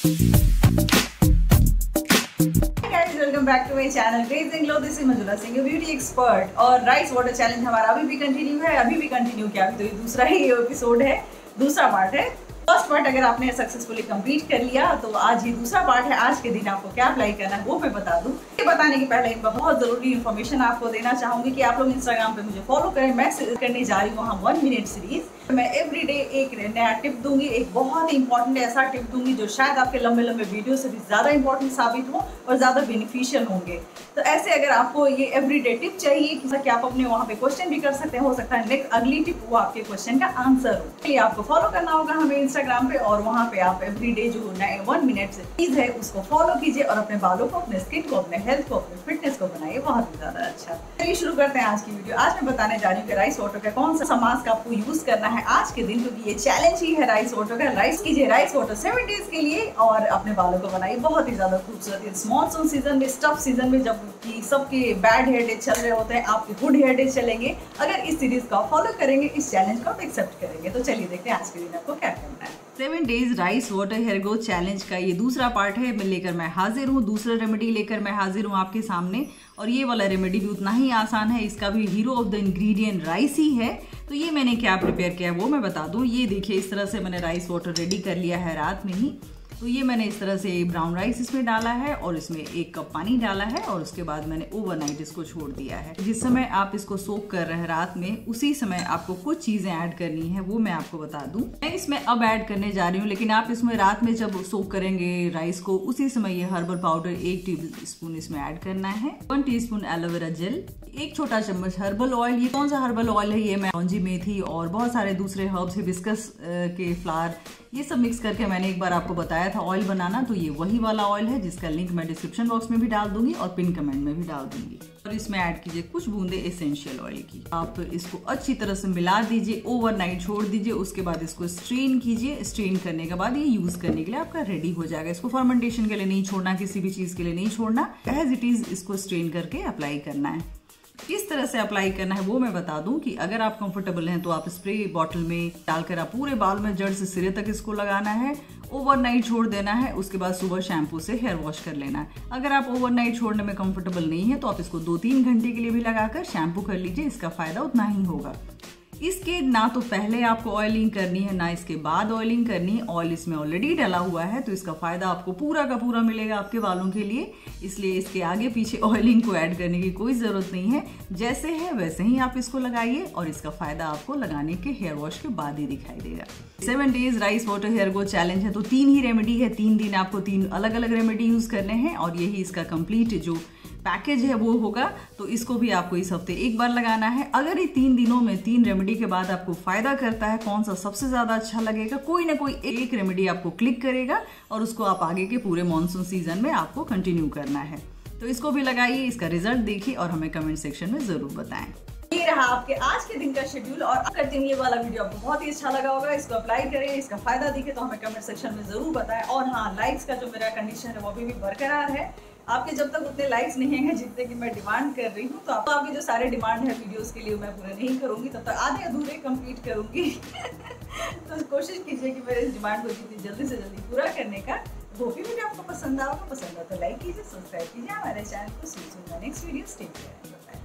Welcome back to my channel Grace Inglo. This is Manjula Singh, beauty expert. और rice water challenge हमारा अभी भी continue है। अभी भी कंटिन्यू किया, अभी तो ये दूसरा ही एपिसोड है, दूसरा पार्ट है। फर्स्ट पार्ट अगर आपने सक्सेसफुली कंप्लीट कर लिया तो आज ही दूसरा पार्ट है। आज के दिन आपको क्या अप्लाई करना है वो मैं बता दूं। ये बताने के पहले बहुत जरूरी इन्फॉर्मेशन आपको देना चाहूंगी कि आप लोग इंस्टाग्राम पे मुझे फॉलो करें। मैं करने जा रही हूँ वहाँ 1 मिनट सीरीज। मैं एवरीडे एक नया टिप दूंगी, एक बहुत ही इंपॉर्टेंट ऐसा टिप दूंगी जो शायद आपके लंबे लंबे वीडियो से भी ज्यादा इंपॉर्टेंट साबित हो और ज्यादा बेनिफिशियल होंगे। तो ऐसे अगर आपको ये एवरीडे टिप चाहिए कि आप अपने वहाँ पे क्वेश्चन भी कर सकते हैं, हो सकता है नेक्स्ट अगली टिप वो आपके क्वेश्चन का आंसर हो। इसलिए आपको फॉलो करना होगा हमें इंस्टाग्राम पे, और वहाँ पे आप एवरीडे जो नए 1 मिनट चीज है उसको फॉलो कीजिए और अपने बालों को, अपने स्किन को, अपने हेल्थ को, अपने फिटनेस को बनाइए बहुत ही ज्यादा अच्छा। चलिए शुरू करते हैं आज की वीडियो। आज मैं बताने जा रही हूँ कि राइस वाटर का कौन सा मास्क आपको यूज करना है आज के दिन, क्योंकि ये चैलेंज ही है राइस वाटर का। राइस कीजिए राइस वाटर 7 डेज के लिए और अपने बालों को बनाइए बहुत ही ज्यादा खूबसूरत। इस मॉनसून सीजन में, स्टफ सीजन में, जब कि सबके बैड हेयर डेज चल रहे होते हैं, आपके गुड हेयर डेज चलेंगे अगर इस सीरीज को फॉलो करेंगे, इस चैलेंज को आप एक्सेप्ट करेंगे। तो चलिए देखते हैं आज के दिन आपको क्या करना है। 7 days rice water hair growth challenge का ये दूसरा पार्ट है। लेकर मैं हाजिर हूँ, दूसरा रेमेडी लेकर मैं हाजिर हूँ आपके सामने। और ये वाला रेमेडी भी उतना ही आसान है, इसका भी hero of the ingredient rice ही है। तो ये मैंने क्या प्रिपेयर किया है वो मैं बता दूं। ये देखिए इस तरह से मैंने राइस वाटर रेडी कर लिया है रात में ही। तो ये मैंने इस तरह से ब्राउन राइस इसमें डाला है और इसमें 1 कप पानी डाला है और उसके बाद मैंने ओवरनाइट इसको छोड़ दिया है। जिस समय आप इसको सोक कर रहे हैं रात में, उसी समय आपको कुछ चीजें ऐड करनी है वो मैं आपको बता दूं। मैं इसमें अब ऐड करने जा रही हूँ, लेकिन आप इसमें रात में जब सोक करेंगे राइस को, उसी समय ये हर्बल पाउडर 1 टीस्पून इसमें ऐड करना है। 1 टीस्पून एलोवेरा जेल, 1 छोटा चम्मच हर्बल ऑयल। ये कौन सा हर्बल ऑयल है? ये मैं लौंजी, मेथी और बहुत सारे दूसरे हर्ब्स, हिबिस्कस के फ्लावर, ये सब मिक्स करके मैंने एक बार आपको बताया था ऑयल बनाना। तो ये वही वाला ऑयल है जिसका लिंक मैं डिस्क्रिप्शन बॉक्स में भी डाल दूंगी और पिन कमेंट में भी डाल दूंगी। और इसमें ऐड कीजिए कुछ बूंदे एसेंशियल ऑयल की। आप इसको अच्छी तरह से मिला दीजिए, ओवरनाइट छोड़ दीजिए। उसके बाद इसको स्ट्रेन कीजिए। स्ट्रेन करने के बाद ये यूज करने के लिए आपका रेडी हो जाएगा। इसको फर्मेंटेशन के लिए नहीं छोड़ना, किसी भी चीज के लिए नहीं छोड़ना, एज इट इज इसको स्ट्रेन करके अप्लाई करना है। किस तरह से अप्लाई करना है वो मैं बता दूं कि अगर आप कंफर्टेबल हैं तो आप स्प्रे बॉटल में डालकर आप पूरे बाल में जड़ से सिरे तक इसको लगाना है। ओवरनाइट छोड़ देना है, उसके बाद सुबह शैम्पू से हेयर वॉश कर लेना है। अगर आप ओवरनाइट छोड़ने में कंफर्टेबल नहीं है तो आप इसको 2-3 घंटे के लिए भी लगाकर शैम्पू कर लीजिए, इसका फायदा उतना ही होगा। इसके ना तो पहले आपको ऑयलिंग करनी है ना इसके बाद ऑयलिंग करनी है। ऑयल इसमें ऑलरेडी डला हुआ है तो इसका फायदा आपको पूरा का पूरा मिलेगा आपके बालों के लिए। इसलिए इसके आगे पीछे ऑयलिंग को ऐड करने की कोई जरूरत नहीं है। जैसे है वैसे ही आप इसको लगाइए और इसका फायदा आपको लगाने के हेयर वॉश के बाद ही दिखाई देगा। 7 days rice water hair growth challenge है तो 3 ही रेमेडी है। 3 दिन आपको 3 अलग अलग रेमेडी यूज करने हैं और यही इसका कंप्लीट जो पैकेज है वो होगा। तो इसको भी आपको इस हफ्ते एक बार लगाना है। अगर ये 3 दिनों में 3 रेमेडी के बाद आपको फायदा करता है, कौन सा सबसे ज्यादा अच्छा लगेगा, कोई ना कोई एक रेमेडी आपको क्लिक करेगा और उसको आप आगे के पूरे मॉनसून सीजन में आपको कंटिन्यू करना है। तो इसको भी लगाइए, इसका रिजल्ट देखिए और हमें कमेंट सेक्शन में जरूर बताएं। ये रहा आपके आज के दिन का शेड्यूल। और अगर ये वाला वीडियो आपको बहुत ही अच्छा लगा होगा, इसको अप्लाई करें, इसका फायदा दिखे तो हमें कमेंट सेक्शन में जरूर बताएं। और हाँ, लाइक्स का जो मेरा कंडीशन है वो अभी भी बरकरार है। आपके जब तक उतने लाइक्स नहीं हैं जितने की मैं डिमांड कर रही हूँ, तो आपके जो सारे डिमांड है वीडियोस के लिए मैं पूरे नहीं करूँगी, तब तक आधे अधूरे कंप्लीट करूँगी। तो कोशिश कीजिए कि मेरे इस डिमांड को जितनी जल्दी से जल्दी पूरा करने का। वो भी वीडियो आपको पसंद आए तो लाइक कीजिए, सब्सक्राइब कीजिए हमारे चैनल को। See you in the next video. Stay tuned. Bye.